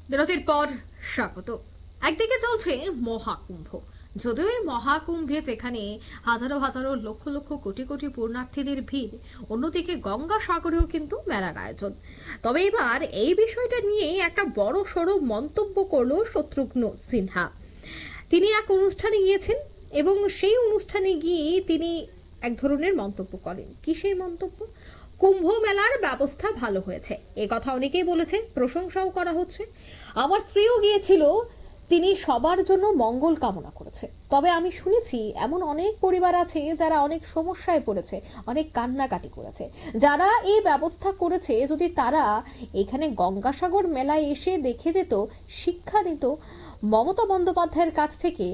বিরতির পর স্বাগত। একদিকে চলছে মহাকুম্ভ, যদিও এই মহাকুম্ভে যেখানে হাজারো হাজারো লক্ষ লক্ষ কোটি কোটি পুণ্যার্থীদের ভিড়, অন্যদিকে গঙ্গাসাগরেও কিন্তু মেলার আয়োজন। তবে এবার এই বিষয়টা নিয়ে একটা বড় সড় মন্তব্য করলো শত্রুঘ্ন সিনহা। তিনি এক অনুষ্ঠানে গিয়েছেন এবং সেই অনুষ্ঠানে গিয়ে তিনি এক ধরনের মন্তব্য করেন। কি সেই মন্তব্য? কুম্ভ মেলার ব্যবস্থা ভালো হয়েছে, এ কথা অনেকেই বলেছে, প্রশংসাও করা হচ্ছে। আমার স্ত্রীও গিয়েছিল, তিনি সবার জন্য মঙ্গল কামনা করেছে। তবে আমি শুনেছি এমন অনেক পরিবার আছে যারা অনেক সমস্যায় পড়েছে, অনেক কান্নাকাটি করেছে। যারা এই ব্যবস্থা করেছে, যদি তারা এখানে গঙ্গাসাগর মেলায় এসে দেখে যেত, শিক্ষা নিত মমতা বন্দ্যোপাধ্যায়ের কাছ থেকে,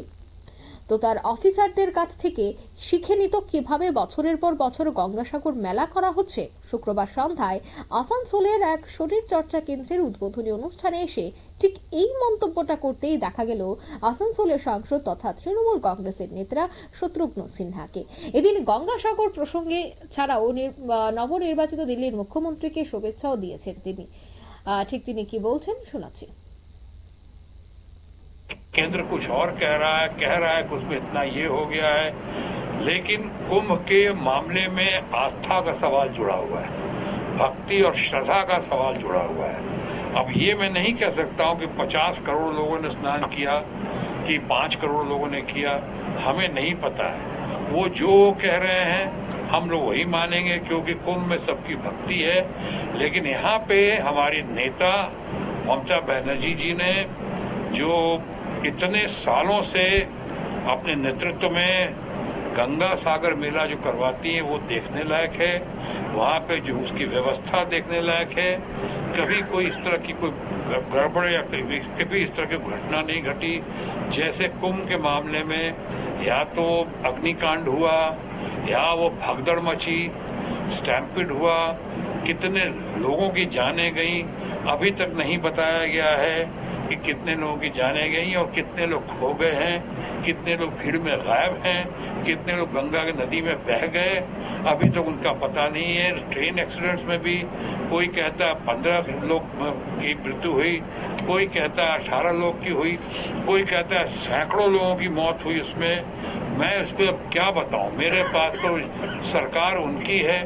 তো তার অফিসারদের কাছ থেকে শিখে নিত কিভাবে বছরের পর বছর গঙ্গাসাগর মেলা করা হচ্ছে। শুক্রবার সন্ধ্যায় আসানসোলের এক শরীর চর্চা কেন্দ্রের উদ্বোধনী অনুষ্ঠানে এসে ঠিক এই মন্তব্যটা করতেই দেখা গেল আসানসোলের সাংসদ তথা তৃণমূল কংগ্রেসের নেতা শত্রুঘ্ন সিনহাকে। এদিন গঙ্গাসাগর প্রসঙ্গে ছাড়াও নবনির্বাচিত দিল্লির মুখ্যমন্ত্রীকে শুভেচ্ছাও দিয়েছেন তিনি। ঠিক তিনি কি বলছেন শোনাচ্ছি। केंद्र कुछ और कह रहा है कि उसमें इतना ये हो गया है, लेकिन कुंभ के मामले में आस्था का सवाल जुड़ा हुआ है, भक्ति और श्रद्धा का सवाल जुड़ा हुआ है। अब ये मैं नहीं कह सकता हूं कि 50 करोड़ लोगों ने स्नान किया कि 5 करोड़ लोगों ने किया, हमें नहीं पता है। वो जो कह रहे हैं हम लोग वही मानेंगे, क्योंकि कुंभ में सबकी भक्ति है। लेकिन यहाँ पे हमारी नेता ममता बनर्जी जी ने जो इतने सालों से अपने नेतृत्व में गंगा सागर मेला जो करवाती है वो देखने लायक है। वहाँ पे जो उसकी व्यवस्था देखने लायक है। कभी कोई इस तरह की कोई गड़बड़ या कभी इस तरह की घटना नहीं घटी। जैसे कुंभ के मामले में या तो अग्निकांड हुआ या वो भगदड़ मची, स्टैम्पिड हुआ, कितने लोगों की जानें गई, अभी तक नहीं बताया गया है कि कितने लोगों की जाने गई और कितने लोग खो गए हैं, कितने लोग भीड़ में गायब हैं, कितने लोग गंगा की नदी में बह गए, अभी तक उनका पता नहीं है। ट्रेन एक्सीडेंट्स में भी कोई कहता है 15 लोग की मृत्यु हुई, कोई कहता है 18 लोग की हुई, कोई कहता है सैकड़ों लोगों की मौत हुई उसमें। मैं इस पर अब क्या बताऊं, मेरे पास तो सरकार उनकी है,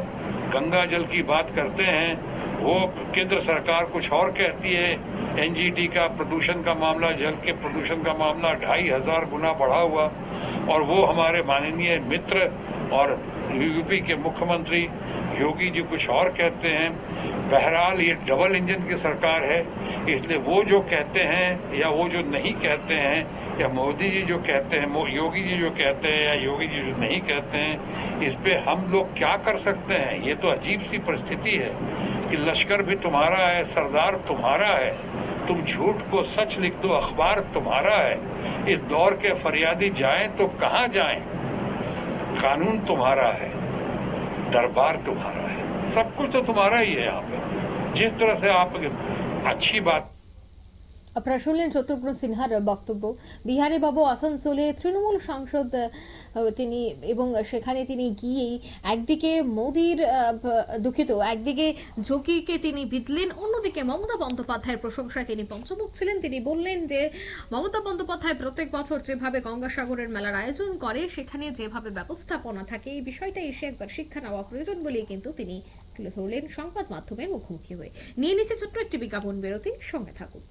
गंगा जल की बात करते हैं, वो केंद्र सरकार कुछ और कहती है। एनजीटी का प्रदूषण का मामला, जल के प्रदूषण का मामला 2500 गुना बढ़ा हुआ, और वो हमारे माननीय मित्र और यूपी के मुख्यमंत्री योगी जी कुछ और कहते हैं। बहरहाल ये डबल इंजन की सरकार है, इसलिए वो जो कहते हैं या वो जो नहीं कहते हैं, या मोदी जी जो कहते हैं, योगी जी जो कहते हैं या योगी जी जो नहीं कहते हैं, इस पे हम लोग क्या कर सकते हैं। ये तो अजीब सी परिस्थिति है कि लश्कर भी तुम्हारा है, सरदार तुम्हारा है, तुम झूठ को सच लिख दो, अखबार तुम्हारा है। इस दौर के फरियादी जाएं तो कहां जाएं, कानून तुम्हारा है, दरबार तुम्हारा है, सब कुछ तो तुम्हारा ही है। यहाँ पे जिस तरह से आप अच्छी बात। আপনারা শুনলেন শত্রুঘ্ন সিনহার বক্তব্য। বিহারী বাবু আসানসোলে তৃণমূল সাংসদ তিনি, এবং সেখানে তিনি গিয়েই একদিকে মোদির একদিকে যোগীকে তিনি বিদলেন, অন্যদিকে মমতা বন্দ্যোপাধ্যায়ের প্রশংসায় তিনি পঞ্চমুখ ছিলেন। তিনি বললেন যে মমতা বন্দ্যোপাধ্যায় প্রত্যেক বছর যেভাবে গঙ্গাসাগরের মেলার আয়োজন করে, সেখানে যেভাবে ব্যবস্থাপনা থাকে, এই বিষয়টা এসে একবার শিক্ষা নেওয়া প্রয়োজন বলেই কিন্তু তিনি তুলে ধরলেন সংবাদ মাধ্যমের মুখোমুখি হয়ে। নিয়ে নিচ্ছে ছোট্ট একটি বিজ্ঞাপন বিরতি, সঙ্গে থাকুন।